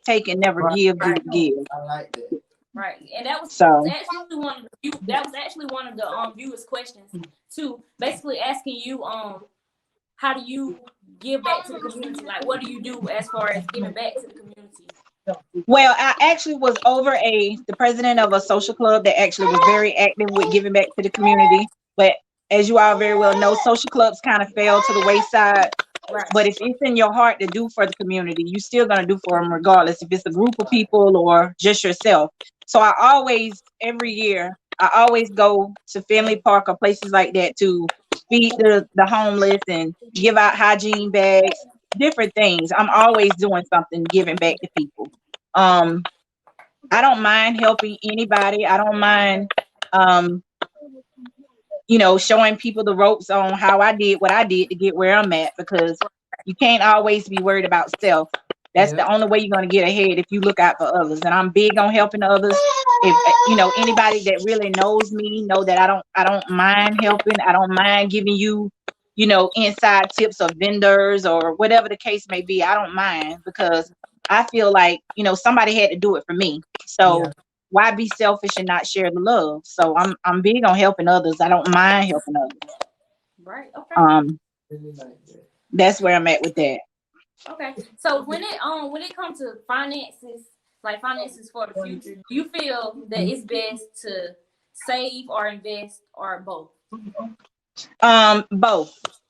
take and never give, give, give. I like that. Right, and that was So actually one of the viewers' questions too. Basically asking you how do you give back to the community? Like, what do you do as far as giving back to the community? well, I actually was the president of a social club that actually was very active with giving back to the community. But as you all very well know, social clubs kind of fell to the wayside. Right. But if it's in your heart to do for the community, you're still going to do for them regardless if it's a group of people or just yourself. So every year, I always go to Family Park or places like that to feed the homeless and give out hygiene bags, different things. I'm always doing something, giving back to people. I don't mind helping anybody. I don't mind, showing people the ropes on how I did what I did to get where I'm at, because you can't always be worried about self. That's the only way you're going to get ahead, if you look out for others. And I'm big on helping others. If anybody that really knows me know that I don't mind helping. I don't mind giving you, inside tips of vendors or whatever the case may be. I don't mind, because I feel like, somebody had to do it for me. So why be selfish and not share the love? So I'm big on helping others. I don't mind helping others. Right. Okay. That's where I'm at with that. Okay. So when it comes to finances, like finances for the future, do you feel that it's best to save or invest or both?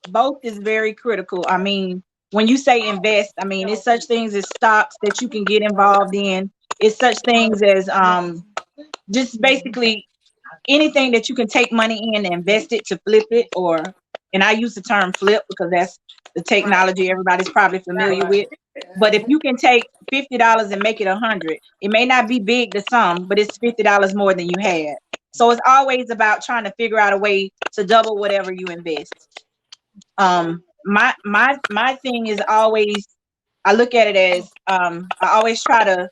Both is very critical. I mean, when you say invest, I mean, it's such things as stocks that you can get involved in. It's such things as just basically anything that you can take money in and invest it to flip it, and I use the term flip because that's the technology everybody's probably familiar with. But if you can take $50 and make it 100, it may not be big to some, but it's $50 more than you had. So it's always about trying to figure out a way to double whatever you invest. My thing is always, I look at it as I always try to,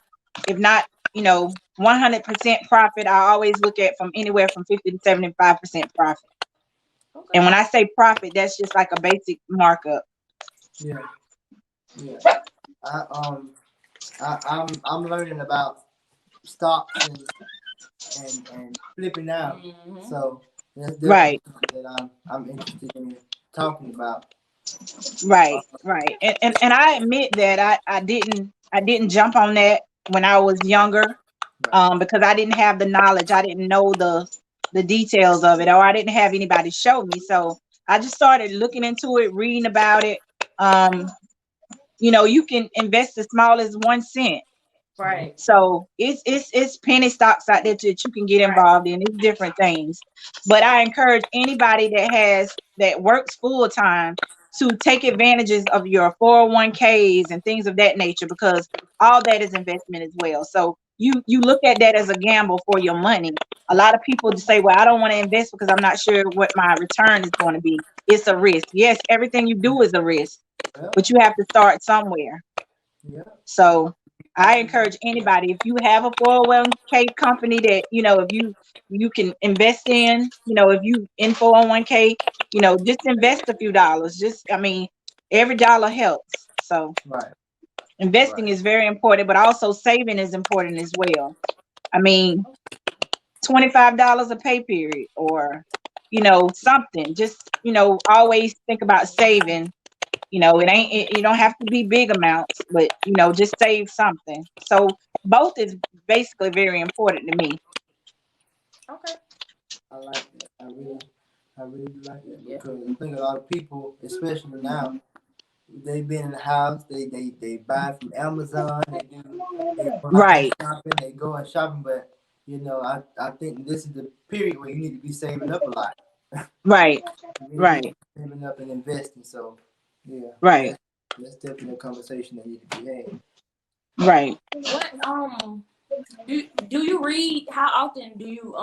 if not 100% profit, I always look at from anywhere from 50 to 75% profit. Okay. And when I say profit, that's just like a basic markup. Yeah. I'm learning about stocks and flipping out. Mm-hmm. So that's right that I'm interested in talking about. Right. And I admit that I didn't jump on that when I was younger, because I didn't have the knowledge. I didn't know the details of it, or I didn't have anybody show me. So I just started looking into it, reading about it. You can invest as small as 1 cent. Right. So it's penny stocks out there that you can get involved in. It's different things. But I encourage anybody that works full time to take advantages of your 401ks and things of that nature, because all that is investment as well. So you look at that as a gamble for your money. A lot of people just say, well, I don't want to invest because I'm not sure what my return is going to be. It's a risk. Yes, everything you do is a risk, but you have to start somewhere. Yeah. So I encourage anybody, if you have a 401k company that, if you can invest in, if you in 401k, just invest a few dollars. Every dollar helps. So investing is very important, but also saving is important as well. I mean, $25 a pay period, or, something, just, always think about saving. It don't have to be big amounts, but just save something. So both is basically very important to me. Okay. I like that. I really like that, because I think a lot of people, especially now, they've been in the house, they buy from Amazon, they shopping, they go and shopping, but I think this is the period where you need to be saving up a lot. Right. Saving up and investing. So yeah. Right. That's definitely a conversation that needs to be had. Right. What do you read? How often do you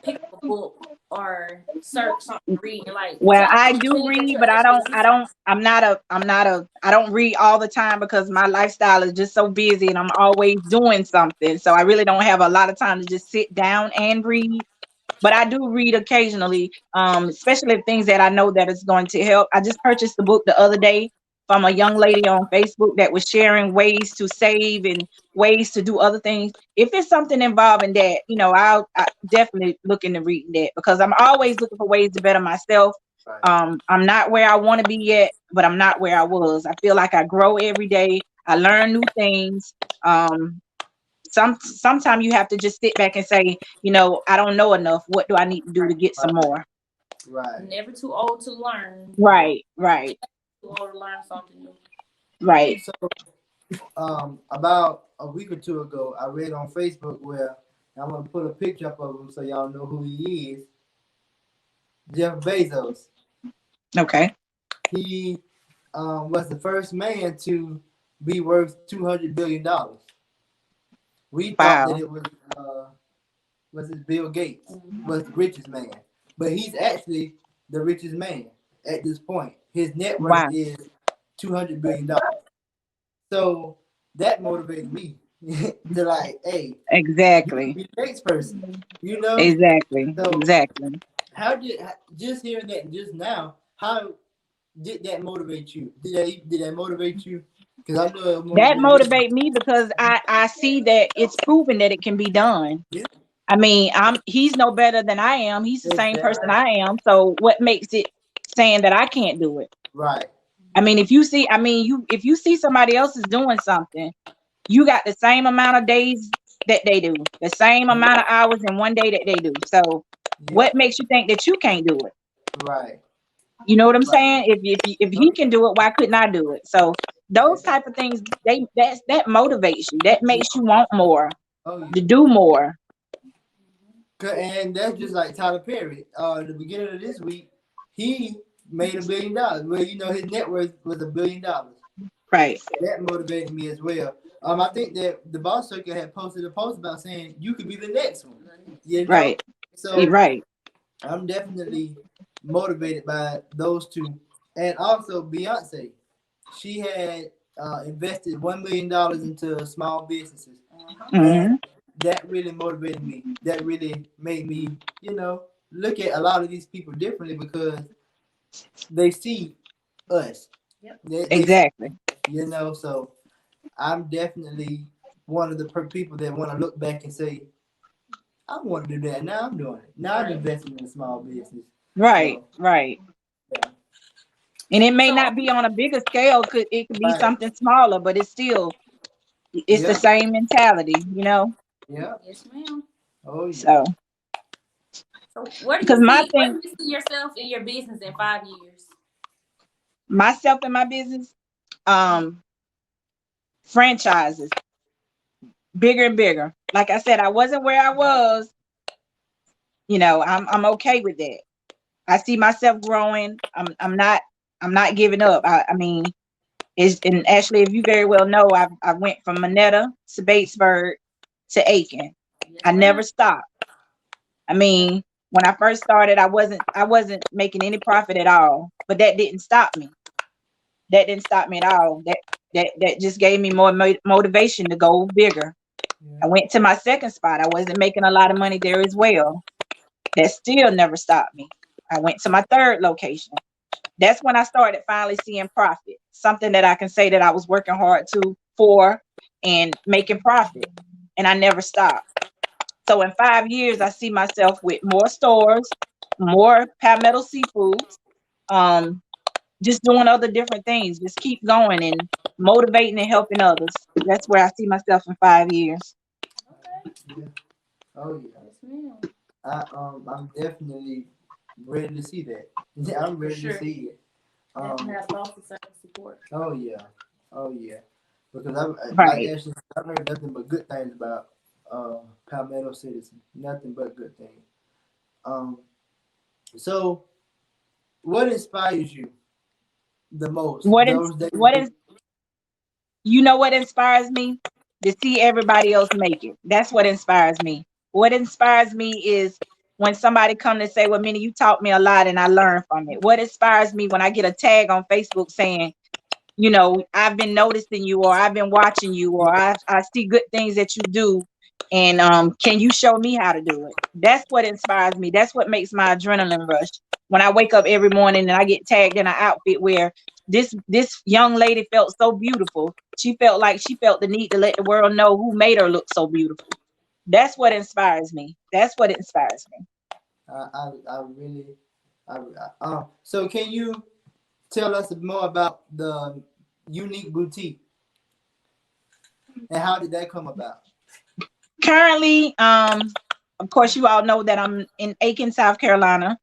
pick up a book or search something to read? Well, I do read, but I don't read all the time, because my lifestyle is just so busy and I'm always doing something. So I really don't have a lot of time to just sit down and read. But I do read occasionally, especially things that I know that is going to help. I just purchased the book the other day. from a young lady on Facebook that was sharing ways to save and ways to do other things. If it's something involving that, I definitely look into reading that, because I'm always looking for ways to better myself. Right. I'm not where I want to be yet, but I'm not where I was. I feel like I grow every day. I learn new things. Sometimes you have to just sit back and say, I don't know enough. What do I need to do to get some more? Right. Never too old to learn. Right. Too old to learn something new. Right. So, about a week or two ago, I read on Facebook where I'm gonna put a picture up of him so y'all know who he is. Jeff Bezos. Okay. He was the first man to be worth $200 billion. We thought that Wow. it was it Bill Gates was the richest man, but he's actually the richest man at this point. His net worth Wow. is $200 billion. So that motivated me to like, hey, you could Exactly. be the next person, you know. Exactly. So Exactly. just hearing that just now, how did that motivate you? Did that motivate you? Because I know it That motivated me. motivate me because I see that it's proven that it can be done. Yeah, I mean, he's no better than I am. He's the same person exactly. I am. So what makes it saying that I can't do it? Right. I mean, if you see somebody else is doing something, you got the same amount of days that they do, the same Yeah. amount of hours in one day that they do. So Yeah. what makes you think that you can't do it? Right. You know what I'm Right. saying? If Oh, he can do it, why couldn't I do it? So those exactly. type of things, that motivates you. That Yeah. makes you want more, Oh to yeah. do more. And that's just like Tyler Perry. The beginning of this week, he made $1 billion. Well, his net worth was $1 billion. Right. That motivated me as well. I think that the Boss Circle had posted a post about saying you could be the next one. You know, Right. You're so right. I'm definitely motivated by those two, and also Beyonce. She had invested $1 million into small businesses, and Hmm. that really motivated me. That really made me, look at a lot of these people differently because they see us. Yep. They see, Exactly. so I'm definitely one of the people that want to look back and say, I want to do that. Now I'm doing it. Now I'm Right. investing in a small business. Right. So, Right. yeah. And it may So not be on a bigger scale. It could be Right. something smaller, but it's the Yeah. same mentality. Yeah. yes, ma'am. Oh, yeah. So So because my where thing, do you see yourself in your business in 5 years? myself and my business, um, franchises, bigger and bigger. Like I said, I wasn't where I was. I'm okay with that. I see myself growing. I'm not giving up. I mean, and Ashley, if you very well know, I went from Monetta to Batesburg to Aiken. Yes, I ma'am. never stopped. I mean, when I first started, I wasn't making any profit at all, but that didn't stop me. That didn't stop me at all. That just gave me more motivation to go bigger. Yeah. I went to my second spot. I wasn't making a lot of money there as well. That still never stopped me. I went to my third location. That's when I started finally seeing profit. Something that I can say that I was working hard for and making profit. And I never stopped. So in 5 years, I see myself with more stores, more palmetto seafoods, um, just doing other different things. Just keep going and motivating and helping others. That's where I see myself in 5 years. Okay. Yeah. Oh, yeah. Yes, ma'am. I'm definitely ready to see that. Yeah, I'm For ready to sure. see it. Definitely have lots of support. Oh yeah, oh yeah. Because like Right. Ashley, I've heard nothing but good things about Palmetto Citizen. Nothing but good things. Um, so what inspires you the most? What is Those days. what is what inspires me? To see everybody else make it. That's what inspires me. What inspires me is when somebody come to say, well, Minnie, you taught me a lot and I learned from it. What inspires me when I get a tag on Facebook saying, I've been noticing you, or I've been watching you, or I see good things that you do. And can you show me how to do it? That's what inspires me. That's what makes my adrenaline rush. When I wake up every morning and I get tagged in an outfit where this young lady felt so beautiful. She felt like she felt the need to let the world know who made her look so beautiful. That's what inspires me. That's what inspires me. I really, so can you tell us more about the unique boutique and how did that come about? Currently, of course, you all know that I'm in Aiken, South Carolina.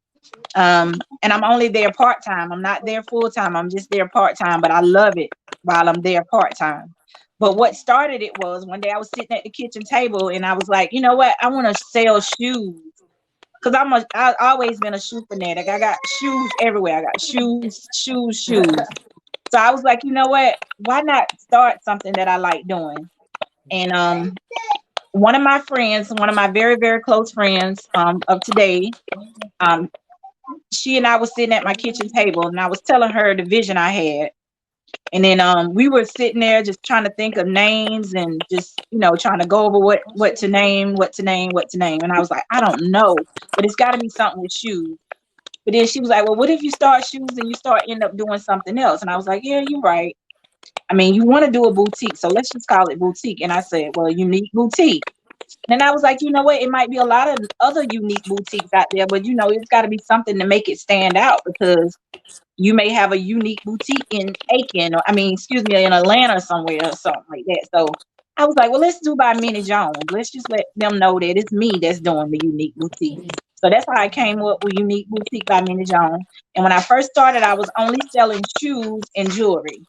And I'm only there part-time. I'm not there full-time. I'm just there part-time, but I love it while I'm there part-time. But what started it was one day I was sitting at the kitchen table and I was like, you know what? I want to sell shoes. Because I've always been a shoe fanatic. I got shoes everywhere. I got shoes, shoes, shoes. So I was like, you know what? Why not start something that I like doing? And one of my friends, one of my very, very close friends of today, um, she and I was sitting at my kitchen table and I was telling her the vision I had. And then we were sitting there just trying to think of names and just, trying to go over what to name, what to name, what to name. And I was like, I don't know, but it's got to be something with shoes. But then she was like, well, what if you start shoes and you end up doing something else? And I was like, yeah, you're right. I mean, you want to do a boutique, so let's just call it boutique. And I said, well, unique boutique. And I was like, you know what? It might be a lot of other unique boutiques out there, but it's got to be something to make it stand out because you may have a unique boutique in Aiken, or excuse me, in Atlanta somewhere or something like that. So I was like, well, let's do by Minnie Jones. Let's just let them know that it's me that's doing the unique boutique. So that's how I came up with Unique Boutique by Minnie Jones. And when I first started, I was only selling shoes and jewelry.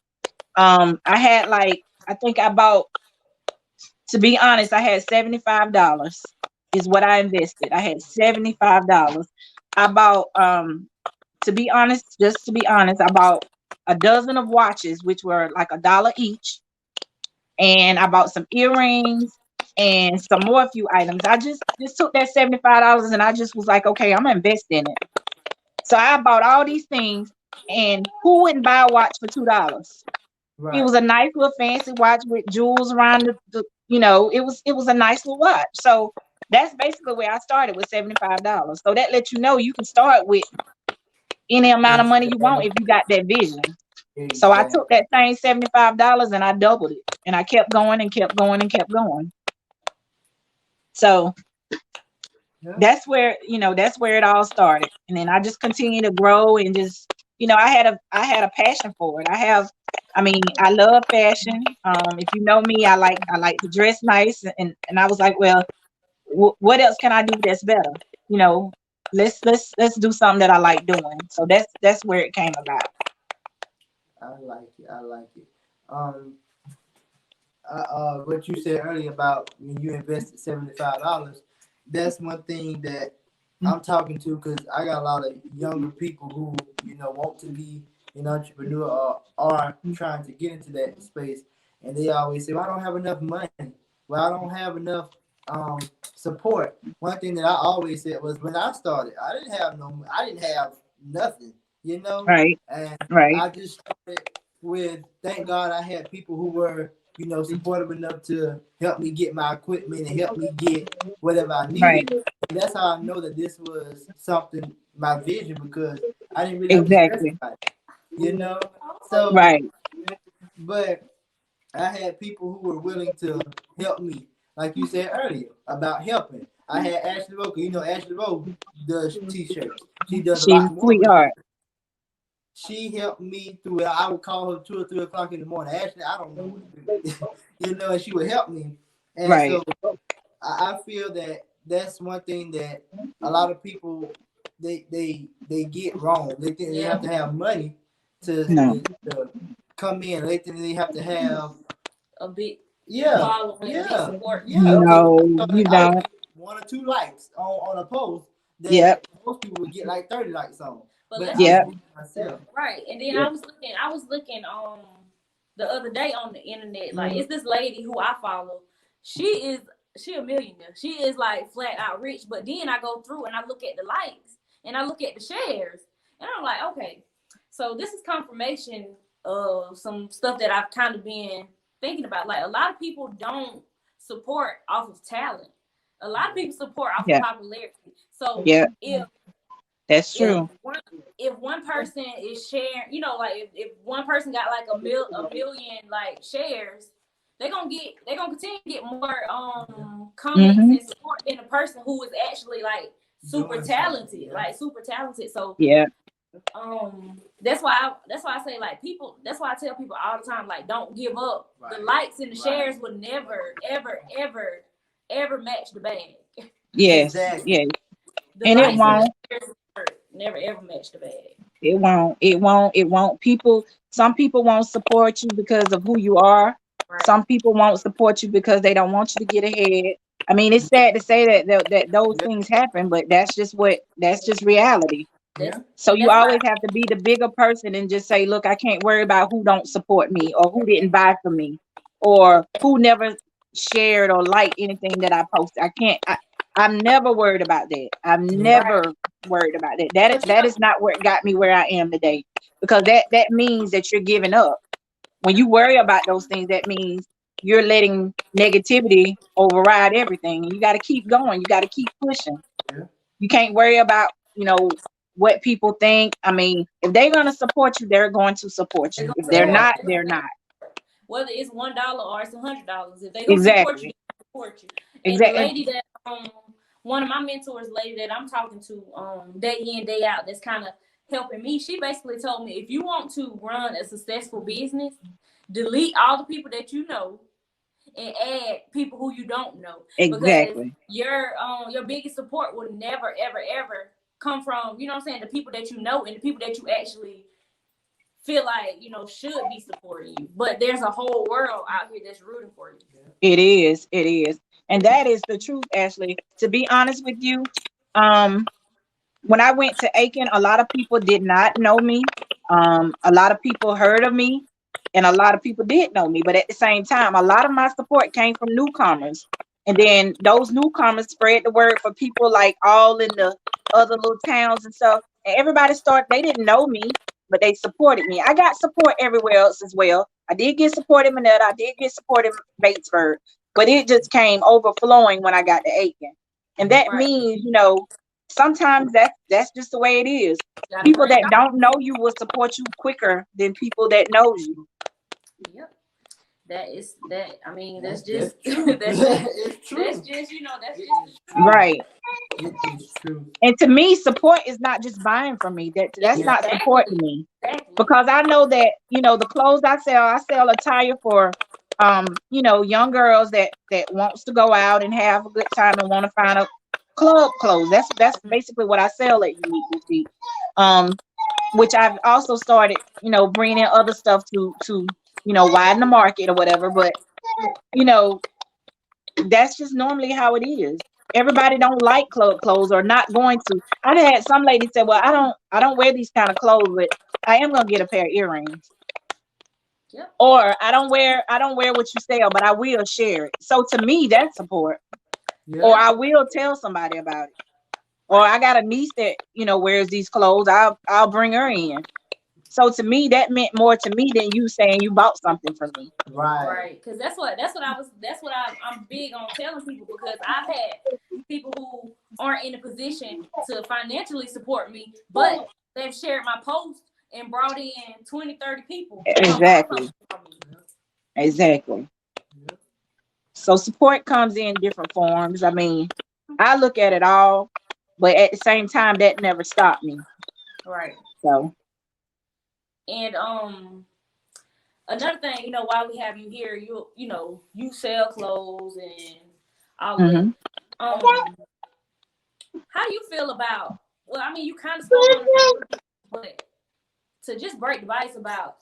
I had I think I bought, to be honest, I had $75 is what I invested. I had $75. I bought, to be honest, just to be honest, I bought a dozen of watches, which were like $1 each. And I bought some earrings and some more few items. I just took that $75 and I just was like, okay, I'm gonna invest in it. So I bought all these things, and who wouldn't buy a watch for $2? Right. It was a nice little fancy watch with jewels around it was a nice little watch. So that's basically where I started with $75. So that lets you know you can start with any amount of money you want if you got that vision. So I took that same $75 and I doubled it, and I kept going and kept going and kept going. So that's where it all started, and then I just continue to grow and just I had a passion for it. I love fashion. If you know me, I like to dress nice, and I was like, well, what else can I do that's better? Let's do something that I like doing. So that's where it came about. I like it. I like it. What you said earlier about when you invested $75, that's one thing that I'm talking to because I got a lot of younger people who want to be an entrepreneur or are trying to get into that space, and they always say, "Well, I don't have enough money. Well, I don't have enough support." One thing that I always said was when I started, I didn't have nothing, Right. and Right. I just started with, thank God I had people who were supportive enough to help me get my equipment and help me get whatever I needed. Right. And that's how I know that this was something, my vision, because I didn't really have to stress Exactly. about it, So, Right. but I had people who were willing to help me, like you said earlier about helping. I had Ashley Rowe. Ashley Rowe does t-shirts. She does a She's lot a more. sweetheart. She helped me through it. I would call her 2 or 3 o'clock in the morning. Ashley, I don't know what to do. And she would help me. And Right. so I feel that that's one thing that a lot of people they get wrong. They think they have to have money to come in. They think they have to have a big following, big support. No, you I would don't. get 1 or 2 likes on a post that Yep. most people would get like 30 likes on. But Yep. myself. Right. And then I was looking the other day on the internet, like it's this lady who I follow. She a millionaire. She is like flat out rich. But then I go through and I look at the likes and I look at the shares. And I'm like, okay, so this is confirmation of some stuff that I've kind of been thinking about. Like a lot of people don't support off of talent. A lot of people support off Yeah. of popularity. So Yeah. if That's true. if one person is sharing, you know, like if one person got like a million like shares, they're gonna continue to get more comments Mm-hmm. and support than a person who is actually like super talented, So Yeah. that's why I say like people. That's why I tell people all the time like don't give up. The likes and the shares would never ever match the bag. Yes. Exactly. Yes. The And it likes and won't. the shares never ever match the bag. It won't. It won't. It won't. Some people won't support you because of who you are. Right. Some people won't support you because they don't want you to get ahead. I mean, it's sad to say that those things happen, but that's just reality. Yeah. So you That's always why have to be the bigger person and just say, look, I can't worry about who don't support me or who didn't buy from me or who never shared or liked anything that I posted. I'm never worried about that. I'm never worried about that. But you That know, is not what got me where I am today, because that means that you're giving up. When you worry about those things, that means you're letting negativity override everything, and you got to keep going. You got to keep pushing. Yeah. You can't worry about, what people think. I mean, if they're going to support you, they're going to support they're you. gonna If they're support not, you. they're not. Whether it's $1 or it's $100, if they gonna support you, Exactly. they support you. And the lady that one of my mentors, lady that I'm talking to day in day out, that's kind of helping me. She basically told me, if you want to run a successful business, delete all the people that you know and add people who you don't know, because Exactly. your biggest support will never ever come from, you know what I'm saying, the people that you know and the people that you actually feel like, should be supporting you. But there's a whole world out here that's rooting for you. It is. It is. And that is the truth, Ashley. To be honest with you, when I went to Aiken, a lot of people did not know me. A lot of people heard of me, and a lot of people did know me. But at the same time, a lot of my support came from newcomers. And then those newcomers spread the word for people like all in the other little towns and stuff. And everybody they didn't know me, but they supported me. I got support everywhere else as well. I did get support in Manette. I did get support in Batesburg. But it just came overflowing when I got to Aiken. And that means, sometimes that's just the way it is. People that don't know you will support you quicker than people that knows you. Yep. I mean, that's just It's true. that's just that's just Right. It is true. And to me, support is not just buying from me. That's not supporting me. Exactly. Because I know that, the clothes I sell attire for young girls that wants to go out and have a good time and want to find a club clothes. That's basically what I sell at Unique Boutique. Which I've also started, bringing in other stuff to widen the market or whatever. But that's just normally how it is. Everybody don't like club clothes or not going to. I've had some ladies say, well, I don't wear these kind of clothes, but I am gonna get a pair of earrings. Yep. Or I don't wear what you sell, but I will share it. So to me, that's support. Yeah. Or I will tell somebody about it. Or I got a niece that wears these clothes. I'll bring her in. So to me, that meant more to me than you saying you bought something from me. Right. Because that's what I'm big on telling people, because I've had people who aren't in a position to financially support me, but they've shared my post and brought in 20, 30 people. Exactly. Exactly. So support comes in different forms. I mean, I look at it all, but at the same time, that never stopped me. Right. So. And another thing, while we have you here, you sell clothes and all of that. How do you feel about? Well, I mean, you kind of spoke on it, but to just break the ice about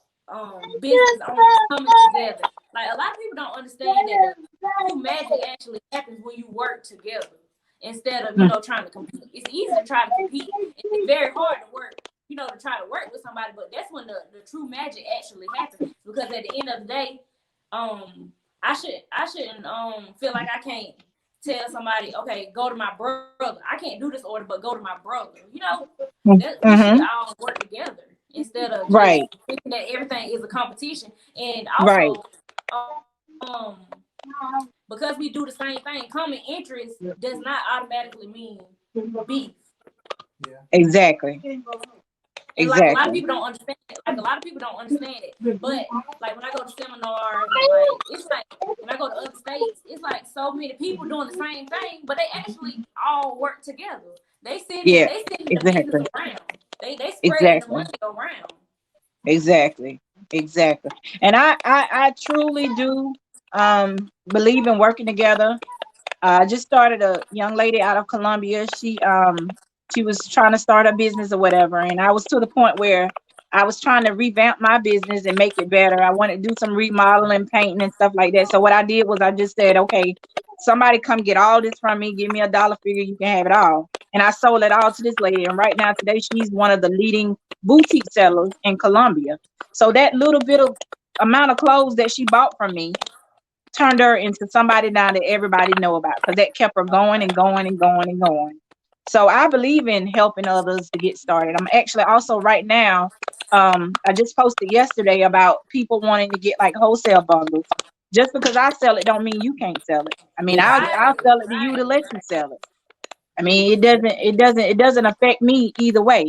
business owners coming together. Like, a lot of people don't understand that the true magic actually happens when you work together instead of trying to compete. It's easy to try to compete. It's very hard to work, to try to work with somebody, but that's when the true magic actually happens. Because at the end of the day, I shouldn't feel like I can't tell somebody, okay, go to my brother. I can't do this order, but go to my brother. We should all work together instead of just thinking that everything is a competition. And also, because we do the same thing, common interest does not automatically mean beef. Yeah. Exactly. And like a lot of Exactly. people don't understand it. Like a lot of people don't understand it. But like when I go to seminars and like it's like when I go to other states, it's like so many people doing the same thing, but they actually all work together. They Yeah. sending the business Exactly. around. They spreading the Exactly. money around. Exactly. Exactly. And I truly do believe in working together. I just started a young lady out of Columbia. She was trying to start a business or whatever, and I was to the point where I was trying to revamp my business and make it better. I wanted to do some remodeling, painting, and stuff like that. So what I did was I just said, okay, somebody come get all this from me, give me a dollar figure, you can have it all. And I sold it all to this lady. And right now, today, she's one of the leading boutique sellers in Columbia. So that little bit of amount of clothes that she bought from me turned her into somebody now that everybody know about, because that kept her going and going and going and going. So I believe in helping others to get started. I'm actually also right now, I just posted yesterday about people wanting to get like wholesale bundles. Just because I sell it don't mean you can't sell it. I mean, I'll Right, sell it to you to right, let you sell it. I mean, it doesn't affect me either way.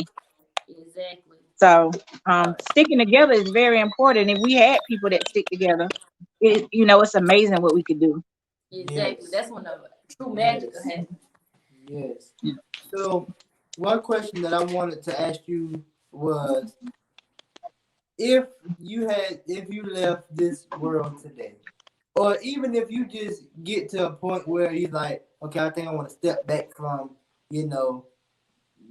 exactly. So Right. sticking together is very important. If we had people that stick together, it's amazing what we could do. Exactly. Yes. That's when the true magic will Yes. happen. Yes. So one question that I wanted to ask you was, if you left this world today, or even if you just get to a point where you're like, okay, I think I want to step back from, you know,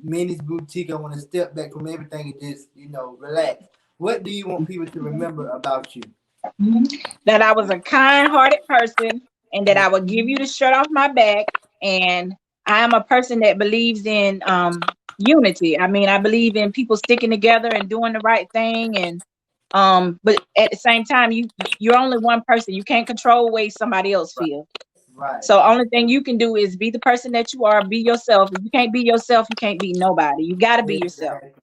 Minnie's boutique. I want to step back from everything and just, relax. What do you want people to remember about you? That I was a kind-hearted person, and that I would give you the shirt off my back. And I am a person that believes in unity. I mean, I believe in people sticking together and doing the right thing. And but at the same time, you're only one person. You can't control the way somebody else Right. feels. Right. So only thing you can do is be the person that you are, be yourself. If you can't be yourself, you can't be nobody. You got to be yourself. Exactly.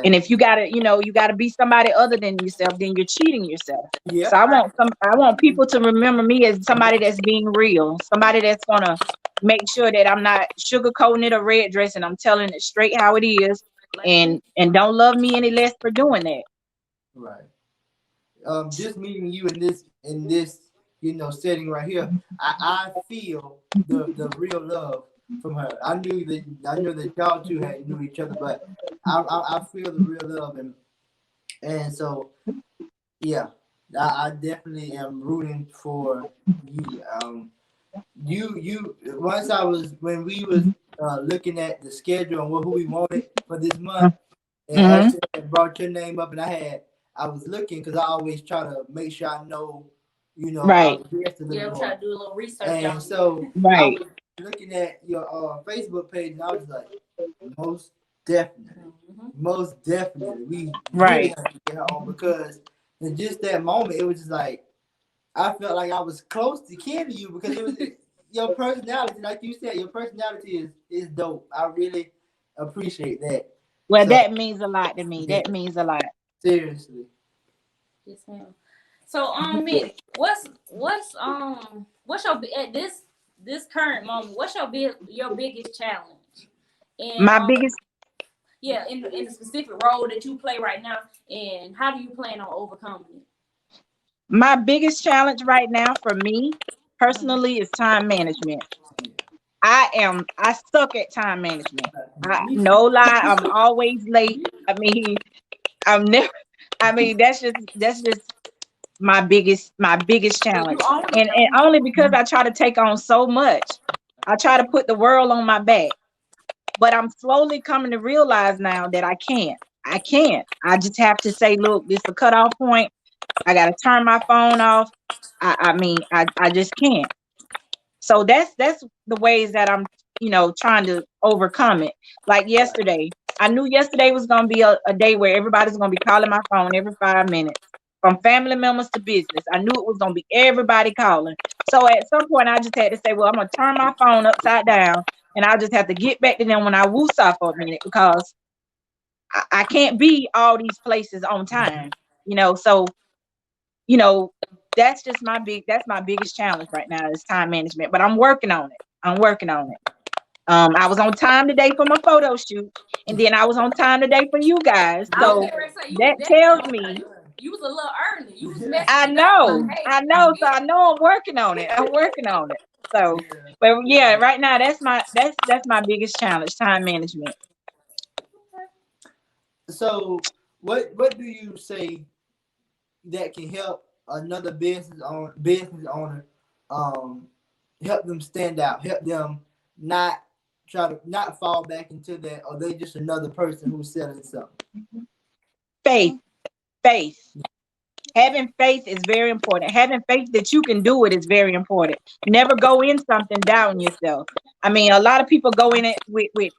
And if Exactly. you gotta, you gotta be somebody other than yourself, then you're cheating yourself. So Yep. I want people to remember me as somebody that's being real, somebody that's gonna make sure that I'm not sugarcoating it or red dressing. I'm telling it straight how it is, Like and don't love me any less for doing that. Right. Just meeting you in this setting right here, I feel the real love from her. I knew that y'all two had knew each other, but I feel the real love, and so yeah, I definitely am rooting for you. You once I was when we was looking at the schedule and who we wanted for this month, and Mm-hmm. actually I brought your name up, and I was looking because I always try to make sure I know, our Right, guests a yeah, little I'm trying more. to do a little research And on you. so I right, was looking at your Facebook page, and I was like, most definitely, Mm-hmm. most definitely, we really right. have to get her on, because in just that moment, it was just like I felt like I was close to kin to you, because it was your personality, like you said, your personality is dope. I really appreciate that. Well, So that means a lot to me. yeah, That means a lot. seriously. Yes, ma'am. So, Minnie, what's your at this current moment? What's your biggest challenge? And My biggest yeah, in the specific role that you play right now, and how do you plan on overcoming it? my biggest challenge right now for me personally is time management. I suck at time management. Me too. No lie, I'm always late. I mean, I'm never I mean, that's just my biggest So you challenge. own it And though. only because I try to take on so much. I try to put the world on my back. But I'm slowly coming to realize now that I can't. I can't. I just have to say, look, this is a cutoff point. I gotta turn my phone off. I just can't. So that's the ways that I'm, trying to overcome it. Like yesterday, I knew yesterday was gonna be a day where everybody's gonna be calling my phone every 5 minutes, from family members to business. I knew it was gonna be everybody calling. So at some point, I just had to say, well, I'm gonna turn my phone upside down, and I'll just have to get back to them when I woosah for a minute, because I can't be all these places on time. So you know that's just that's my biggest challenge right now is time management. But I'm working on it. I'm working on it. I was on time today for my photo shoot, and then I was on time today for you guys. So that tells me you was a little early. You was messing I it know, up. Hey, I know. So I know I'm working on it. I'm working on it. So, but yeah, right now that's my biggest challenge, time management. So what do you say that can help another business owner help them stand out, help them not not fall back into that, or they just another person who's selling something? Faith. Having faith is very important. Having faith that you can do it is very important. Never go in something down yourself. I mean, a lot of people go in it with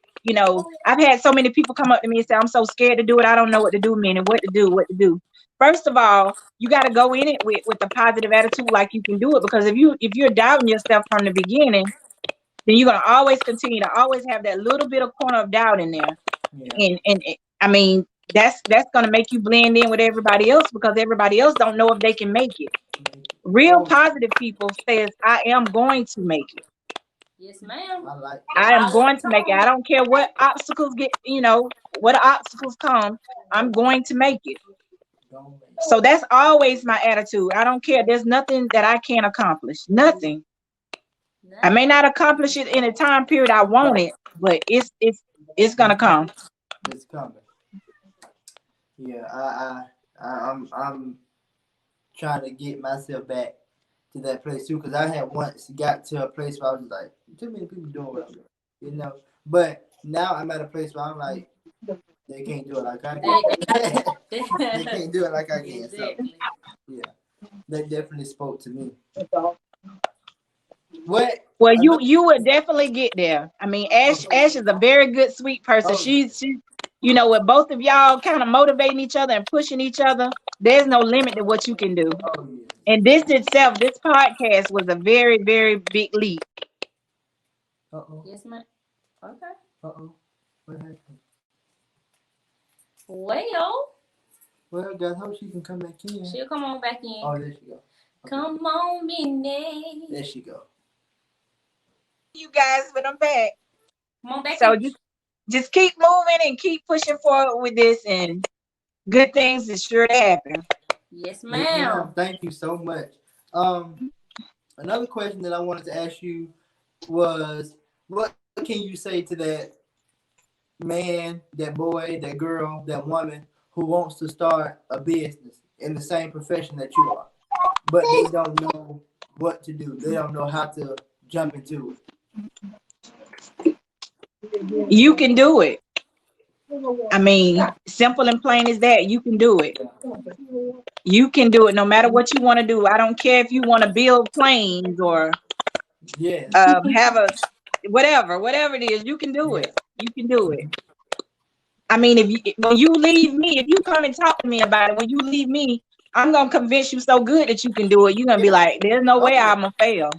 I've had so many people come up to me and say, I'm so scared to do it. I don't know what to do, man, and what to do. First of all, you got to go in it with a positive attitude, like you can do it. Because if you're doubting yourself from the beginning, then you're gonna always continue to always have that little bit of corner of doubt in there. Yeah. And I mean, that's gonna make you blend in with everybody else because everybody else don't know if they can make it. Real positive people says, I am going to make it. Yes, ma'am. I am going to make it. I don't care what obstacles what obstacles come, I'm going to make it. So that's always my attitude. I don't care. There's nothing that I can't accomplish. Nothing. I may not accomplish it in a time period I want it, but it's gonna come. It's coming. Yeah, I'm trying to get myself back to that place too, because I had once got to a place where I was like, too many people doing what I'm doing, But now I'm at a place where I'm like, they can't do it like I can. They can't do it like I can. So yeah, that definitely spoke to me. What? Well, you would definitely get there. I mean, Ash is a very good, sweet person. She's with both of y'all kind of motivating each other and pushing each other, there's no limit to what you can do. And this podcast was a very, very big leap. Yes, ma'am. Okay. What happened? Well, guys, hope she can come back in. She'll come on back in. Oh, there she go. Okay. Come on, Minnie. There she go. You guys, but I'm back. Come on back. So just keep moving and keep pushing forward with this, and good things is sure to happen. Yes, ma'am. Thank you so much. Another question that I wanted to ask you was, what can you say to that man, that boy, that girl, that woman who wants to start a business in the same profession that you are, but they don't know what to do? They don't know how to jump into it. You can do it. I mean, simple and plain as that. You can do it. You can do it no matter what you want to do. I don't care if you want to build planes or have a whatever it is, you can do it. You can do it. I mean, when you leave me, if you come and talk to me about it, when you leave me, I'm gonna convince you so good that you can do it. You're gonna be like, there's no way I'm gonna fail.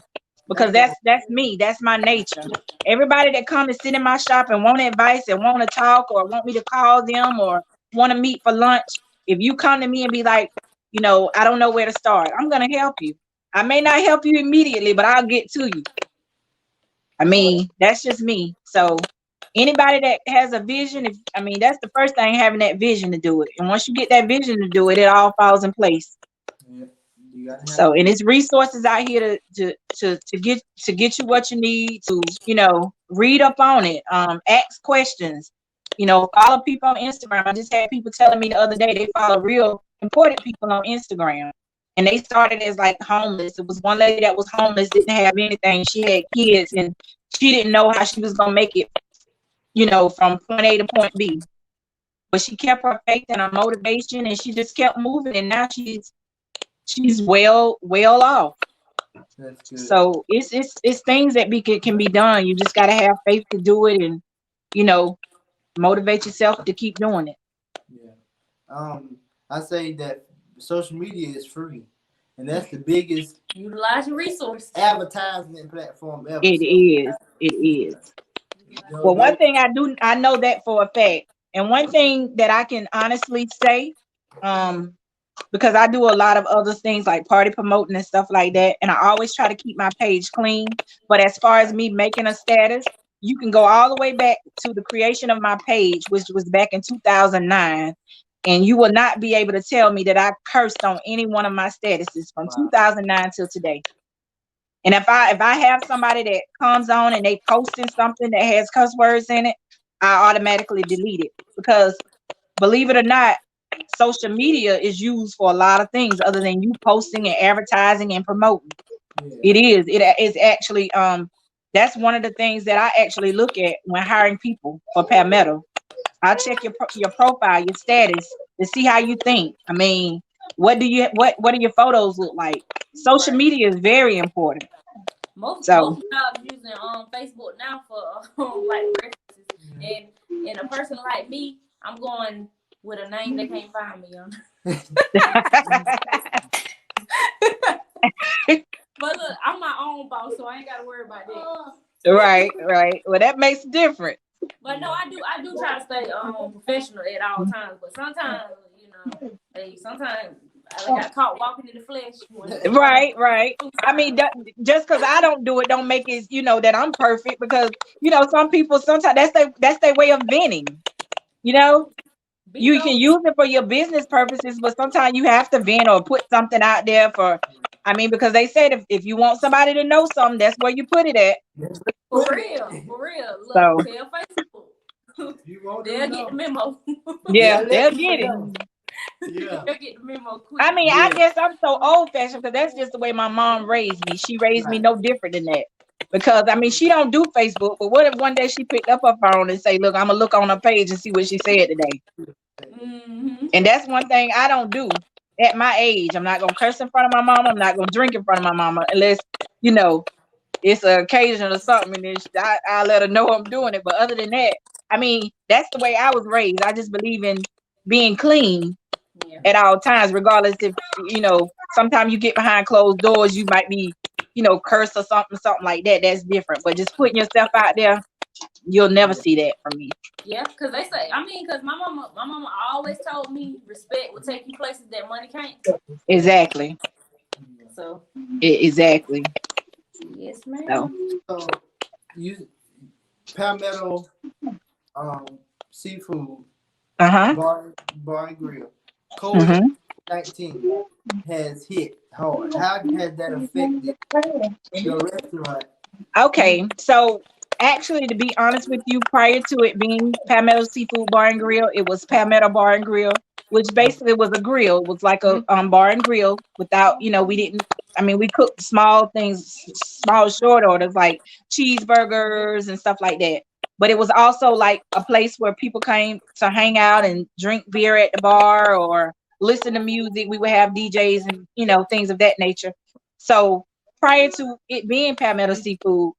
Because that's me. That's my nature. Everybody that come to sit in my shop and want advice and want to talk or want me to call them or want to meet for lunch, if you come to me and be like, I don't know where to start, I'm going to help you. I may not help you immediately, but I'll get to you. I mean, that's just me. So anybody that has a vision, that's the first thing, having that vision to do it. And once you get that vision to do it, it all falls in place. Yeah. So, and it's resources out here to get you what you need to, read up on it, ask questions, follow people on Instagram. I just had people telling me the other day they follow real important people on Instagram, and they started as like homeless. It was one lady that was homeless, didn't have anything. She had kids, and she didn't know how she was gonna make it, from point A to point B. But she kept her faith and her motivation, and she just kept moving, and now she's well off. That's good. So it's things that can be done. You just gotta have faith to do it, and motivate yourself to keep doing it. Yeah. I say that social media is free, and that's the biggest utilize your resource advertisement platform ever. It is. Well, one thing I know that for a fact, and one thing that I can honestly say, because I do a lot of other things like party promoting and stuff like that. And I always try to keep my page clean. But as far as me making a status, you can go all the way back to the creation of my page, which was back in 2009. And you will not be able to tell me that I cursed on any one of my statuses from 2009 till today. And if I have somebody that comes on and they posting something that has cuss words in it, I automatically delete it, because believe it or not, social media is used for a lot of things other than you posting and advertising and promoting. It is actually that's one of the things that I actually look at when hiring people for palmetto. I check your profile, your status, to see how you think. I mean, what do your photos look like? Social media is very important. Most jobs using Facebook now for like references, and a person like me, I'm going with a name they can't find me on. But look, I'm my own boss, so I ain't gotta worry about that. Right. Well, that makes a difference. But no, I do try to stay professional at all times. But sometimes, sometimes I got caught walking in the flesh. Right. I mean, just because I don't do it, don't make it, that I'm perfect. Because some people sometimes that's their way of venting. You can use it for your business purposes, but sometimes you have to vent or put something out there because they said if you want somebody to know something, that's where you put it at. For real. Look, tell Facebook. They'll get the memo. Yeah, they'll get it. Yeah. They'll get the memo quick. I mean, I guess I'm so old fashioned because that's just the way my mom raised me. She raised me no different than that. Because I mean, she don't do Facebook, but what if one day she picked up her phone and say, "Look, I'm gonna look on her page and see what she said today." Mm-hmm. And that's one thing I don't do at my age. I'm not gonna curse in front of my mama. I'm not gonna drink in front of my mama unless it's an occasion or something, and I let her know I'm doing it. But other than that, I mean, that's the way I was raised. I just believe in being clean at all times, regardless if sometimes you get behind closed doors, you might be curse or something like that. That's different. But just putting yourself out there, you'll never see that from me. Yeah, because they say, because my mama always told me respect will take you places that money can't. Exactly. So exactly. Yes, ma'am. So you palmetto seafood bar and grill. COVID-19 has hit hard. How has that affected your restaurant? Okay, so actually, to be honest with you, prior to it being Palmetto Seafood Bar and Grill, it was Palmetto Bar and Grill, which basically was a grill. It was like a bar and grill without, we cooked small things, small short orders like cheeseburgers and stuff like that. But it was also like a place where people came to hang out and drink beer at the bar or listen to music. We would have DJs and, things of that nature. So prior to it being Palmetto Seafood,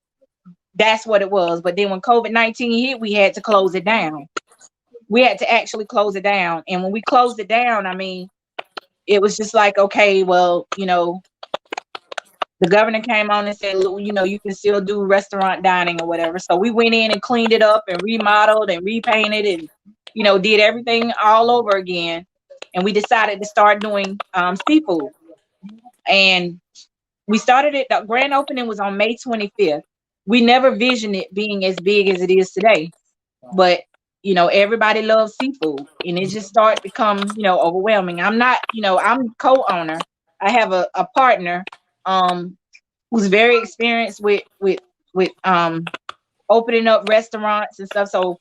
that's what it was. But then when COVID-19 hit, we had to close it down. We had to actually close it down. And when we closed it down, it was just like, okay, well, the governor came on and said, look, you can still do restaurant dining or whatever. So we went in and cleaned it up and remodeled and repainted and, did everything all over again. And we decided to start doing seafood. And we started it. The grand opening was on May 25th. We never visioned it being as big as it is today. But, everybody loves seafood. And it just started to become, overwhelming. I'm not, I'm co-owner. I have a partner who's very experienced with opening up restaurants and stuff. So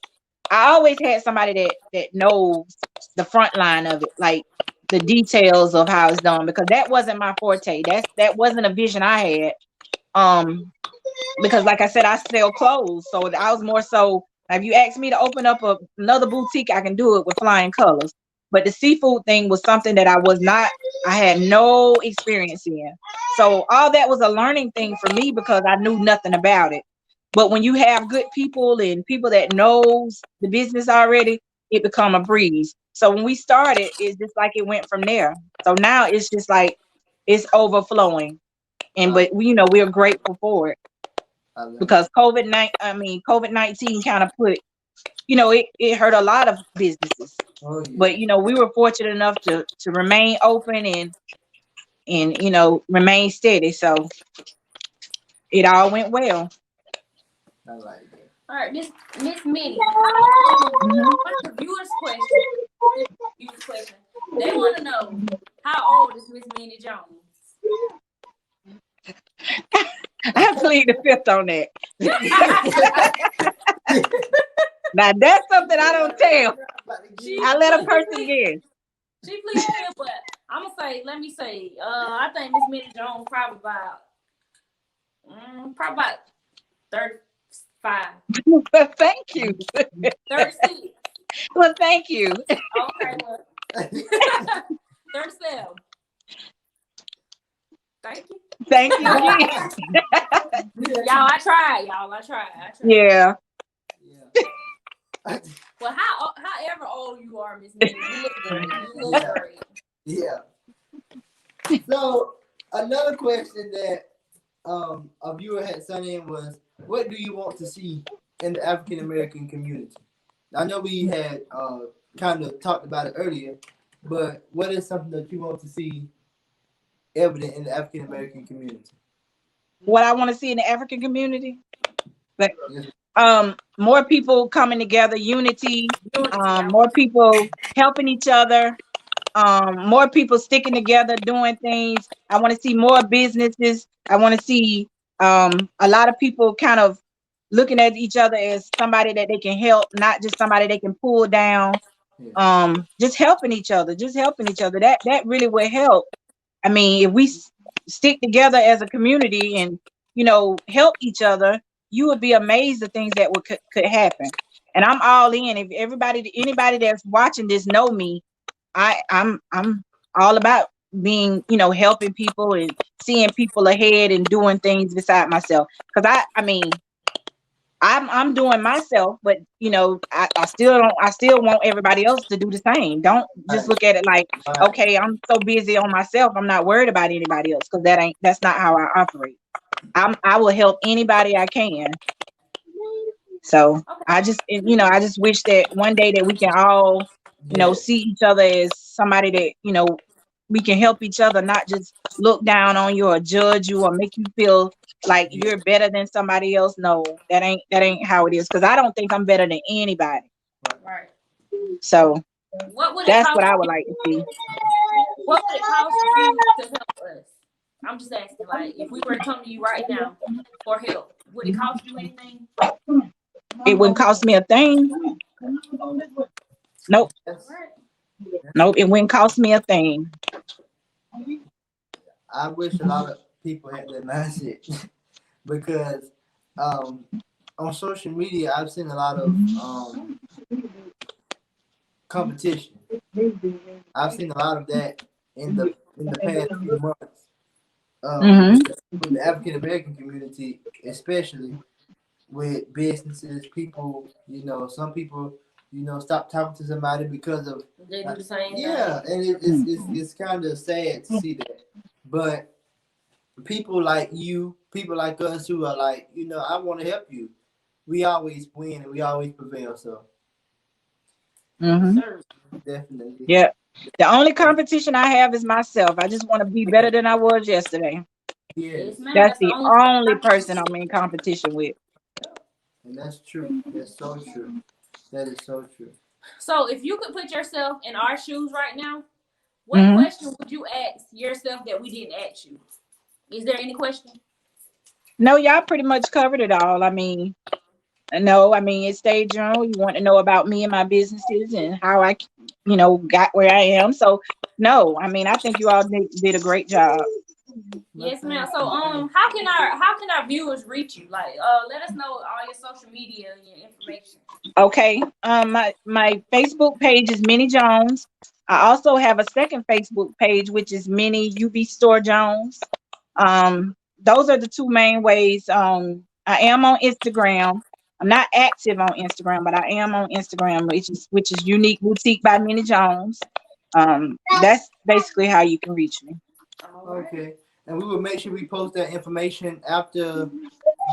I always had somebody that knows the front line of it, like the details of how it's done, because that wasn't my forte. That wasn't a vision I had. Because like I said, I sell clothes. So I was more so, if you ask me to open up another boutique, I can do it with flying colors. But the seafood thing was something that I had no experience in. So all that was a learning thing for me because I knew nothing about it. But when you have good people and people that knows the business already, it become a breeze. So when we started, it's just like it went from there. So now it's just like it's overflowing. But we're grateful for it. Because COVID-19 kind of put, it hurt a lot of businesses. Oh yeah. But we were fortunate enough to remain open and remain steady. So it all went well. I like that. All right, Miss Minnie. One of the viewers' questions. They want to know, how old is Miss Minnie Jones? I plead the fifth on that. Now that's something I don't tell. I let a person guess. She pleads the fifth, but I'm gonna say, let me say, I think Miss Minnie Jones probably about 35. Well, thank you. 36. Well, thank you. Okay, well, 37. Thank you. Thank you again. Y'all, I tried. Yeah. Well, however old you are, Miss Minnie, you look great. You look great. Yeah. So another question that a viewer had sent in was, what do you want to see in the African American community? I know we had kind of talked about it earlier, but what is something that you want to see evident in the African American community? What I want to see in the African community, like Yes. more people coming together, unity, more people helping each other, more people sticking together, doing things. I want to see more businesses. I want to see a lot of people kind of looking at each other as somebody that they can help, not just somebody they can pull down. Just helping each other, that really will help. I mean, if we stick together as a community and help each other, you would be amazed the things that could happen. And I'm all in. If anybody that's watching this know me, I'm all about being, helping people and seeing people ahead and doing things beside myself. Because I mean, I'm doing myself, but I still want everybody else to do the same. Don't just look at it like, okay, I'm so busy on myself, I'm not worried about anybody else, because that's not how I operate. I will help anybody I can. So I just wish that one day that we can all, see each other as somebody that, we can help each other, not just look down on you or judge you or make you feel like you're better than somebody else. No, that ain't how it is. Because I don't think I'm better than anybody. Right. So that's what I would you? like to see. What would it cost you to help us? I'm just asking, like, if we were to come to you right now for help, would it cost you anything? It wouldn't cost me a thing. Nope. Nope, it wouldn't cost me a thing. I wish a lot of people had that mindset because on social media I've seen a lot of competition. I've seen a lot of that in the past few months with the African American community, especially with businesses. People, some people, stop talking to somebody because of they do the same thing. Yeah, and it's kind of sad to see that, but people like you, people like us who are like, I want to help you. We always win and we always prevail. So, definitely. Yeah. The only competition I have is myself. I just want to be better than I was yesterday. Yes. That's the only person I'm in competition with. And that's true. That's so true. That is so true. So, if you could put yourself in our shoes right now, what question would you ask yourself that we didn't ask you? Is there any question? No, y'all pretty much covered it all. I mean, it's Stage Journal. You want to know about me and my businesses and how I, got where I am. So, no, I think you all did a great job. Yes, ma'am. So, how can our viewers reach you? Like, let us know all your social media and your information. Okay. My Facebook page is Minnie Jones. I also have a second Facebook page, which is Minnie UV Store Jones. Those are the two main ways. I am on Instagram. I'm not active on Instagram, but I am on Instagram, which is Unique Boutique by Minnie Jones. That's basically how you can reach me. Okay. And we will make sure we post that information after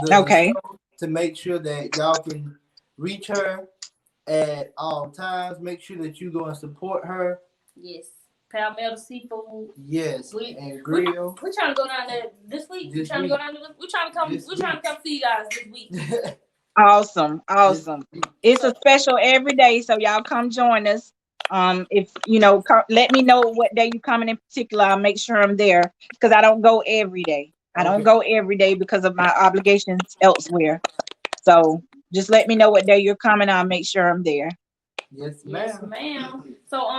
the show to make sure that y'all can reach her at all times. Make sure that you go and support her. Yes. Palmetto Seafood. Yes, and grill. We're trying to go down there this week. We're trying to go down there. We're trying to come see you guys this week. Awesome. It's a special every day, so y'all come join us. If you know, let me know what day you coming in particular. I'll make sure I'm there because I don't go every day. I don't go every day because of my obligations elsewhere. So just let me know what day you're coming. I'll make sure I'm there. Yes, ma'am. Yes, ma'am. So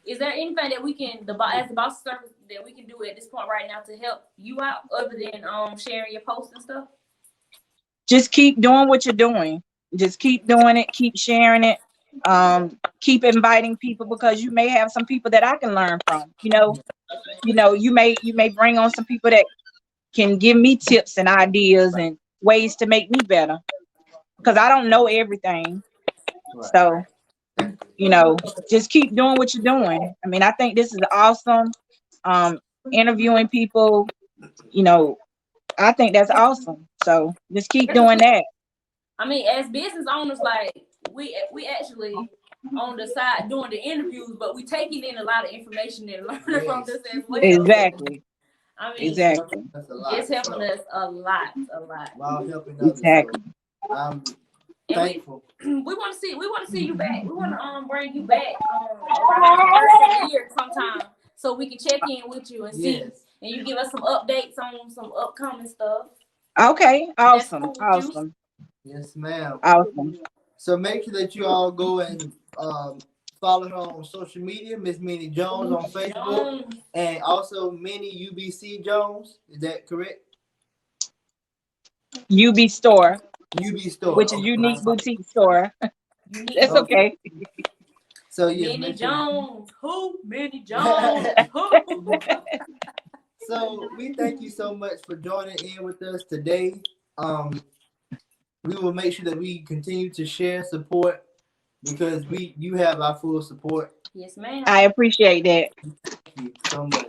is there anything that we can, as the boss service, that we can do at this point right now to help you out, other than sharing your posts and stuff? Just keep doing what you're doing. Just keep doing it. Keep sharing it. Keep inviting people because you may have some people that I can learn from. You know, you may bring on some people that can give me tips and ideas and ways to make me better because I don't know everything. So, you know, just keep doing what you're doing. I mean, I think this is awesome. Interviewing people, you know, I think that's awesome. So just keep doing that. I mean, as business owners, like we actually on the side doing the interviews, but we taking in a lot of information and learning from this as well. Exactly. I mean, exactly. It's helping us a lot. While helping others. Exactly. So I'm thankful. We want to see you back. We want to bring you back around the year sometime, so we can check in with you and see, and you give us some updates on some upcoming stuff. Okay. Awesome. Awesome. Yes, ma'am. Awesome. So make sure that you all go and follow her on social media, Miss Minnie Jones on Facebook, and also Minnie UBC Jones. Is that correct? UB Store. UB Store, which is Unique Boutique Store. That's okay. So yes, Minnie Jones. Who? Minnie Jones. Who? So we thank you so much for joining in with us today. We will make sure that we continue to share support because you have our full support. Yes, ma'am. I appreciate that. Thank you so much.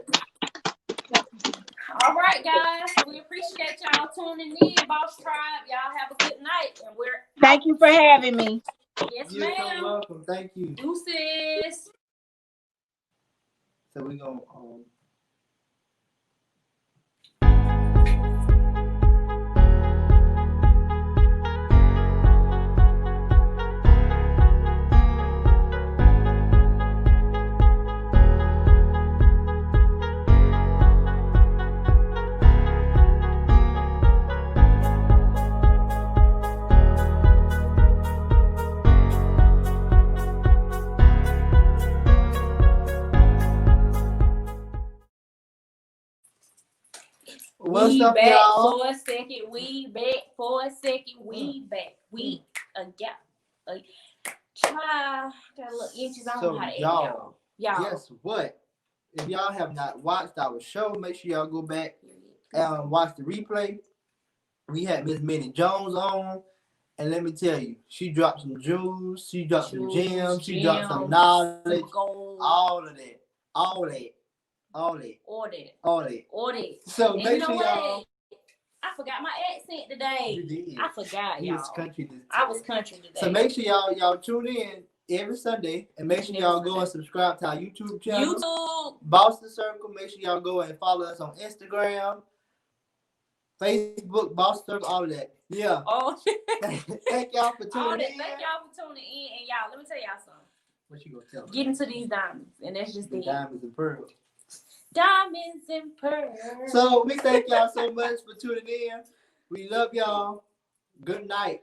All right, guys. We appreciate y'all tuning in, Boss Tribe. Y'all have a good night, and thank you for having me. Yes, You're ma'am. so welcome. Thank you. Deuces. So we're gonna What's up, back y'all? For a second. We back for a second. We back. We try got a little inches on so how to y'all. Guess what? If y'all have not watched our show, make sure y'all go back and watch the replay. We had Miss Minnie Jones on, and let me tell you, she dropped some jewels, she dropped some gems, she dropped some knowledge, all of that. So make sure y'all. I forgot my accent today. You did. I forgot, y'all. I was country today. So make sure y'all tune in every Sunday, and make sure y'all go and subscribe to our YouTube channel. Boston Circle. Make sure y'all go and follow us on Instagram, Facebook, Boston Circle, all of that. Yeah. Oh. Thank y'all for tuning in. Thank y'all for tuning in, and y'all, let me tell y'all something. What you gonna tell me? Get into these diamonds, and that's just the diamonds and pearls. Diamonds and pearls. So we thank y'all so much for tuning in. We love y'all. Good night.